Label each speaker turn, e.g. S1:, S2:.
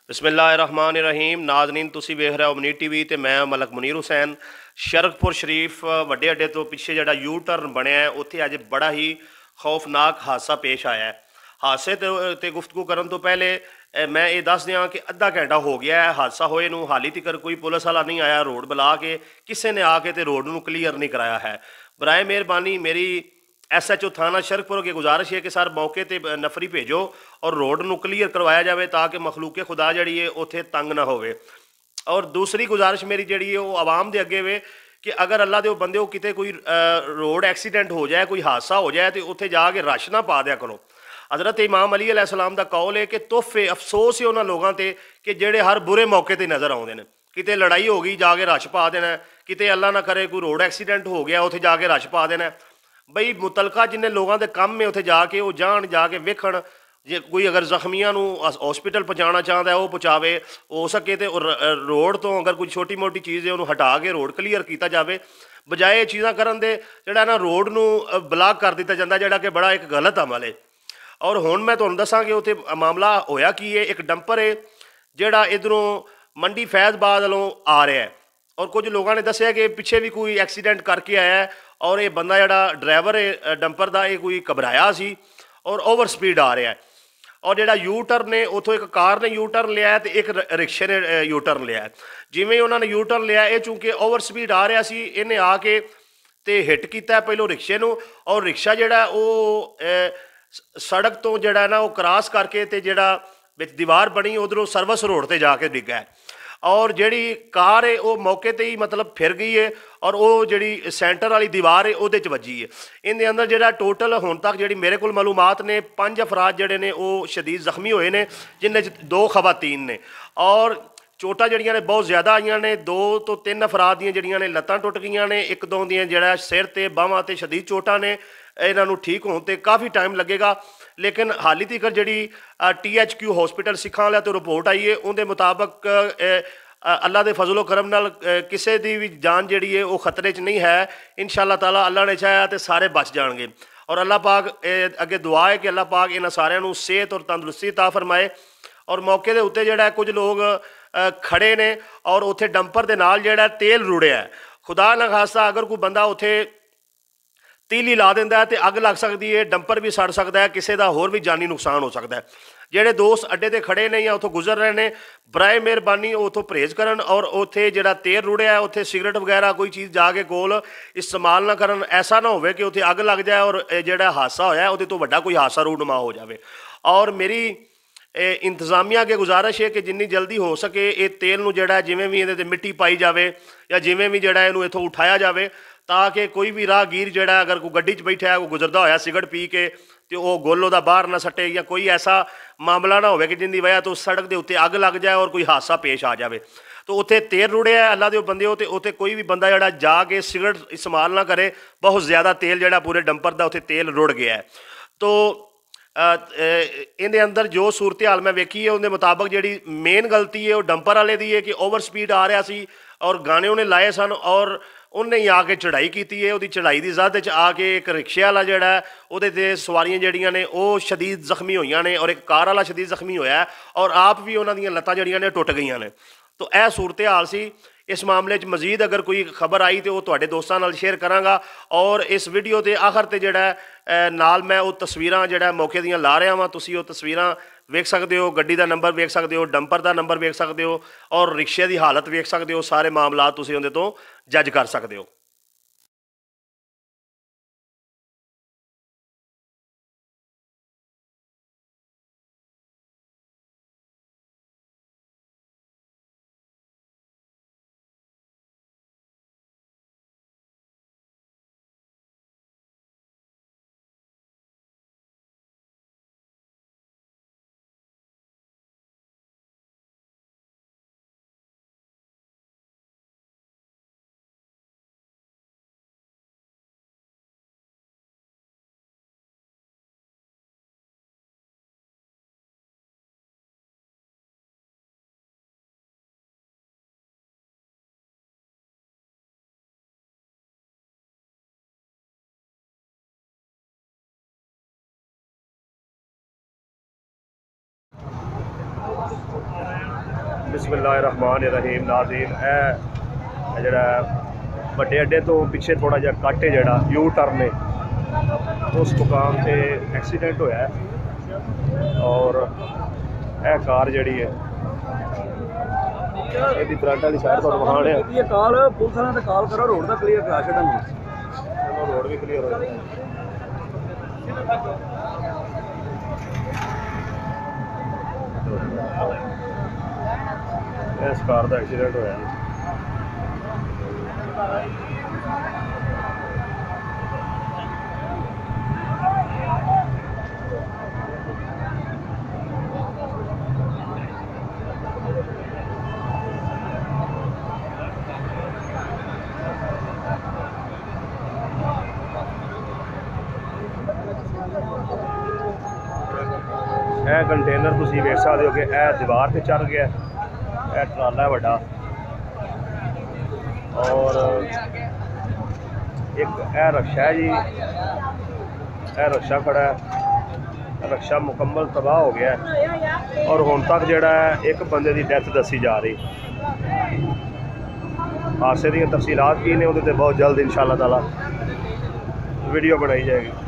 S1: बिस्मिल्लाहिर्रहमानिर्रहीम। नाज़रीन तुसी वेख रहे हो मनीर टीवी ते मैं मलक मुनीर हुसैन। शरकपुर शरीफ वड्डे अड्डे तो पिछे जिहड़ा यू टर्न बनया है उत्थे अज बड़ा ही खौफनाक हादसा पेश आया है। हादसे ते गुफ्तगू करन तो पहले मैं ये दस दियाँ कि अद्धा घंटा हो गया है हादसा होए नूं, हाली तक कोई पुलिस वाला नहीं आया रोड बुला के, किसी ने आके ते रोड नूं क्लीयर नहीं कराया है। बराए मेहरबानी मेरी SHO थाना शरकपुर की गुजारिश है कि सर मौके पर नफरी भेजो और रोड नूं क्लीयर करवाया जाए ताकि मखलूके खुदा जी है उत्थे तंग ना होवे। और दूसरी गुजारिश मेरी जी है वो आवाम के अगे वे कि अगर अल्लाह के बंदे किते कोई रोड एक्सीडेंट हो जाए, कोई हादसा हो जाए तो उत्थे जाके रश ना पा दिया करो। हज़रत इमाम अली अलैहिस्सलाम का कौल है कि तोहफे अफसोस है उन्होंने लोगों पर कि जेड़े हर बुरे मौके पर नज़र आते हैं। किते लड़ाई हो गई जाके रश पा देना, किते अल्लाह ना करे कोई रोड एक्सीडेंट हो गया उत्थे जाके रश पा देना। बई मुतलका जिन्हें लोगों के काम में उत्थे जाके वो जान जाके वेखण, जे कोई अगर जख्मियां हॉस्पिटल पहुँचाना चाहता है वो पहुँचावे, हो सके तो रोड तो अगर कोई छोटी मोटी चीज़ है उन्होंने हटा के रोड क्लीयर किया जाए, बजाय चीज़ा करन दे जिहड़ा ना रोड नूं ब्लॉक कर दिता जाता जिहड़ा कि बड़ा एक गलत अमल है। और हुण मैं तुहानूं दसां कि उत्थे मामला होया की है। एक डंपर है जिहड़ा इधरों मंडी फैज़बाद वालों आ रहा है और कुछ लोगों ने दसिया कि पिछे भी कोई एक्सीडेंट करके आया है और ये बंदा जिहड़ा ड्राइवर है डंपर का ये कोई घबराया सी और ओवर स्पीड आ रहा है। और जिहड़ा यू टर्न ने उतों एक कार ने यू टर्न लिया है तो एक रिक्शे ने यू टर्न लिया है। जिमें उन्होंने यू टर्न लिया ये चूँकि ओवर स्पीड आ रहा सी, इन्हें आके तो हिट किया पहलों रिक्शे नूं और रिक्शा जिहड़ा वो सड़क तो जिहड़ा ना वो क्रॉस करके तो जिहड़ा विच दीवार बनी उधरों सर्विस रोड पर जाके डिग्गा है और जिहड़ी कार है वो मौके पर ही मतलब फिर गई है और वो जिहड़ी सेंटर वाली दीवार है उहदे च वजी है। इहदे अंदर जिहड़ा टोटल हुण तक जिहड़ी मेरे कोल मालूमात ने 5 अफराद जिहड़े ने वो शदीद जख्मी होए ने, जिन्हें 2 खवातीन ने और चोटां जिहड़ियां ने बहुत ज़्यादा आईयां ने। 2 तो 3 अफराद दियां जिहड़ियां ने लत्तां टुट गईयां ने, 1-2 दियां जिहड़ा सिर ते बाहां ते शदीद चोटां ने। इन्हों ठीक होने ते काफ़ी टाइम लगेगा, लेकिन हाली तक जिहड़ी THQ हॉस्पिटल सिखां वाले तो रिपोर्ट आई है उनके मुताबक अल्लाह के फजलो करम नाल किसी की भी जान जिहड़ी है वो खतरे च नहीं है। इंशाअल्लाह ताला अल्लाह ने चाहा तो सारे बच जाएंगे और अल्लाह पाक अगे दुआ है कि अल्लाह पाक इन्हां सारिਆਂ ਨੂੰ सेहत और तंदुरुस्ती अता फरमाए। और मौके के उत्ते जिहड़ा कुछ लोग खड़े ने और उत्थे डंपर के नाल जिहड़ा तेल रुड़िया है। खुदा ना खास्ता अगर कोई बंदा उत्थे तीली ला दिंदा है तो अग लग सकती है, डंपर भी सड़ सकता है, किसी का होर भी जानी नुकसान हो सकता है। ਜਿਹੜੇ दोस्त अड्डे ते खड़े ने या उतों गुजर रहे हैं बराए मेहरबानी उतों परहेज करन और उत्थे जिहड़ा तेल रुड़िया है उत्थे सिगरट वगैरह कोई चीज़ जाके कोल इस्तेमाल ना करन। ऐसा ना होवे कि उत्थे अग लग जाए और जिहड़ा हादसा होया उहदे तो वड्डा कोई हादसा रूनुमा हो जाए। और मेरी इंतजामिया के गुजारिश है कि जिन्नी जल्दी हो सके ये तेल नूं जिहड़ा जिवें भी इहदे ते मिट्टी पाई जाए या जिवें भी जिहड़ा इहनूं इत्थों उठाया जाए ताकि कोई भी राहगीर जिहड़ा अगर कोई गड्डी च बैठा है कोई गुजरदा होया सिगरट पी के तो वह गोल उहदा बाहर ना सट्टे या कोई ऐसा मामला ना हो कि जिंदी वजह तो सड़क के उत्ते अग लग जाए और कोई हादसा पेश आ जाए। तो उत्थे तेल रुड़िया है अल्लाह के बंदे हो तो उत्थे कोई भी बंदा जिहड़ा जाके सिगरट इस्तेमाल ना करे, बहुत ज़्यादा तेल जिहड़ा पूरे डंपर का उत्थे तेल रुड़ गया है। तो इहदे अंदर जो सूरत हाल मैं वेखी है उनके मुताबक जिहड़ी मेन गलती है वो डंपर वाले दी है कि ओवर स्पीड आ रहा सी और गाने उन्हें लाए सन और उन्हें ही आके चढ़ाई की है। वो चढ़ाई की जद च आके एक रिक्शे वाला जिहड़ा वो सवारियां जिहड़ियां ने वो शदीद जख्मी होईयां ने और एक कार वाला शदीद जख्मी होया है और आप भी उन्हों दी लत्तां जिहड़ियां ने टुट गई ने। तो यह सूरत हाल सी। इस मामले मजीद अगर कोई खबर आई तो वो तुहाडे दोस्तां नाल शेयर करांगा और इस वीडियो के आखिर ते जिहड़ा नाल मैं वो तस्वीरां जिहड़ा मौके दियां ला रहा वां, तुसीं वो तस्वीरां वेख सकते हो, गड्डी का नंबर वेख सकते हो, डंपर का नंबर वेख सकते हो और रिक्शे की हालत वेख सकते हो। सारे मामलात तुसीं उहदे तो जज कर सकते हो। बिस्मिल्लाहिर्रहमानिर्रहीम। नाज़रीन, जरा वड्डे अड्डे तो पिछे थोड़ा जहा कट है जरा यू टर्न है, उस मुकाम से एक्सीडेंट होया है और यह कार जी है यदि फ्रंट वाली साइड तो वहां है कॉल पुलिस वाले कॉल करो, रोड का क्लीयर करा छड़ा। चलो रोड भी क्लीयर हो गया। इस कार का एक्सीडेंट होया जी। यह कंटेनर तुम वेख सकते हो कि यह दीवार से चढ़ गया, यह ट्राला है बड़ा, और एक यह रक्षा है जी, यह रक्षा खड़ा है, रक्षा मुकम्मल तबाह हो गया है और हुण तक जिहड़ा है एक बंदे की डेथ दसी जा रही। हादसे दी तफसीलात की ने उहदे ते बहुत जल्द इंशाअल्लाह ताला वीडियो बनाई जाएगी।